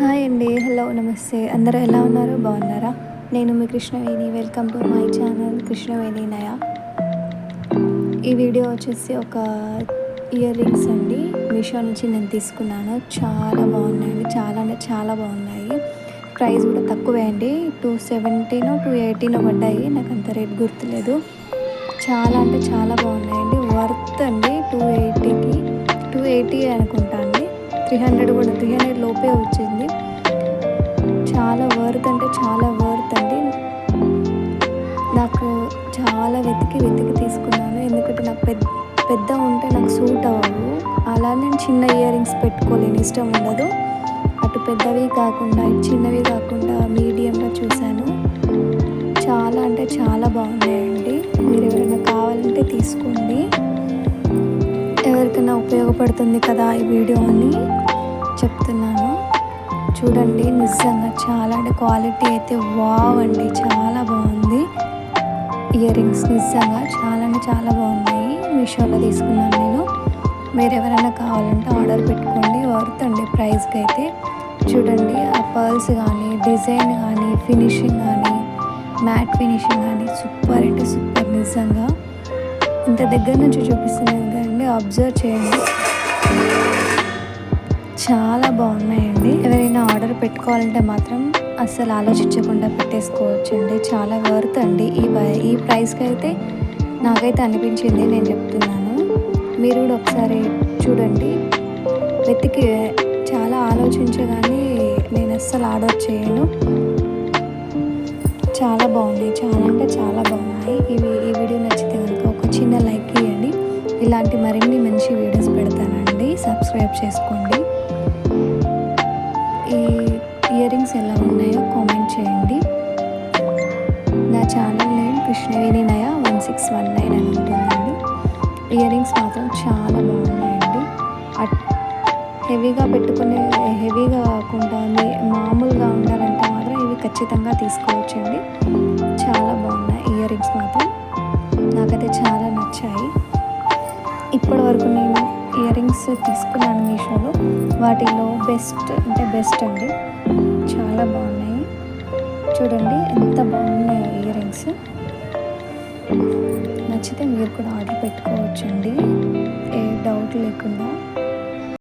Hi అండి. Hello, నమస్తే. అందరూ ఎలా ఉన్నారు? బాగున్నారా? నేను మీ Krishnaveni. Welcome to my channel Krishnaveni నయ. ఈ వీడియో వచ్చేసి ఒక ఇయర్ రింగ్స్ అండి. మీషో నుంచి నేను తీసుకున్నాను. చాలా బాగున్నాయండి. చాలా అంటే చాలా బాగున్నాయి. ప్రైస్ కూడా తక్కువే అండి. 217 218 పడ్డాయి. నాకు అంత రేట్ గుర్తులేదు. చాలా అంటే చాలా బాగున్నాయండి. వర్త్ అండి. 280కి 280 అనుకుంటా అండి. 300 కూడా 300 లోపే వచ్చింది. చాలా వర్త్ అంటే చాలా వర్త్ అండి. నాకు చాలా వెతికి తీసుకున్నాను. ఎందుకంటే నాకు పెద్ద ఉంటే నాకు సూట్ అవ్వవు. అలా నేను చిన్న ఇయర్ రింగ్స్ పెట్టుకోలేని ఇష్టం ఉండదు. అటు పెద్దవి కాకుండా ఇటు చిన్నవి కాకుండా మీడియంలో చూశాను. చాలా అంటే చాలా బాగున్నాయండి. మీరు ఎవరైనా కావాలంటే తీసుకోండి. ఎవరికైనా ఉపయోగపడుతుంది కదా ఈ వీడియో అని చెప్తున్నాను. చూడండి, నిజంగా చాలా అంటే క్వాలిటీ అయితే వావ్ అండి. చాలా బాగుంది ఇయర్ రింగ్స్. నిజంగా చాలా అంటే చాలా బాగున్నాయి. మీషోలో తీసుకున్నాను నేను. మీరు ఎవరైనా కావాలంటే ఆర్డర్ పెట్టుకోండి. వర్త్ అండి ప్రైస్కి అయితే. చూడండి, ఆ పర్ల్స్ కానీ డిజైన్ కానీ ఫినిషింగ్ కానీ మ్యాట్ ఫినిషింగ్ కానీ సూపర్ అంటే సూపర్. నిజంగా ఇంత దగ్గర నుంచి చూపిస్తున్నాను కదండి, అబ్జర్వ్ చేయండి. చాలా బాగున్నాయండి. ఎవరైనా ఆర్డర్ పెట్టుకోవాలంటే మాత్రం అస్సలు ఆలోచించకుండా పెట్టేసుకోవచ్చండి. చాలా వర్త్ అండి. ఈ ప్రైస్కి అయితే నాకైతే అనిపించింది, నేను చెప్తున్నాను. మీరు కూడా ఒకసారి చూడండి. వెతికి చాలా ఆలోచించగానే నేను అస్సలు ఆర్డర్ చేయను. చాలా బాగున్నాయి. చాలా అంటే చాలా బాగున్నాయి. ఈ వీడియో నచ్చితే కనుక ఒక చిన్న లైక్ ఇవ్వండి. ఇలాంటి మరిన్ని మంచి వీడియోస్ పెడతానండి. సబ్స్క్రైబ్ చేసుకోండి. ఈ ఇయర్ రింగ్స్ ఎలా ఉన్నాయో కామెంట్ చేయండి. నా ఛానల్ నేమ్ కృష్ణవేణి నయ 1619 అని ఉంటుందండి. ఇయర్ రింగ్స్ మాత్రం చాలా బాగున్నాయండి. హెవీగా కాకుండా మామూలుగా ఉండాలంటే మాత్రం ఇవి ఖచ్చితంగా తీసుకోవచ్చండి. చాలా బాగున్నాయి ఇయర్ రింగ్స్ మాత్రం. నాకైతే చాలా నచ్చాయి. ఇప్పటివరకు నేను ఇయర్ రింగ్స్ తీసుకున్నాను మీషోలో. వాటిలో బెస్ట్ అంటే బెస్ట్ అండి. చాలా బాగున్నాయి. చూడండి ఎంత బాగున్నాయో ఇయర్ రింగ్స్. నచ్చితే మీరు కూడా ఆర్డర్ పెట్టుకోవచ్చండి, ఏ డౌట్ లేకుండా.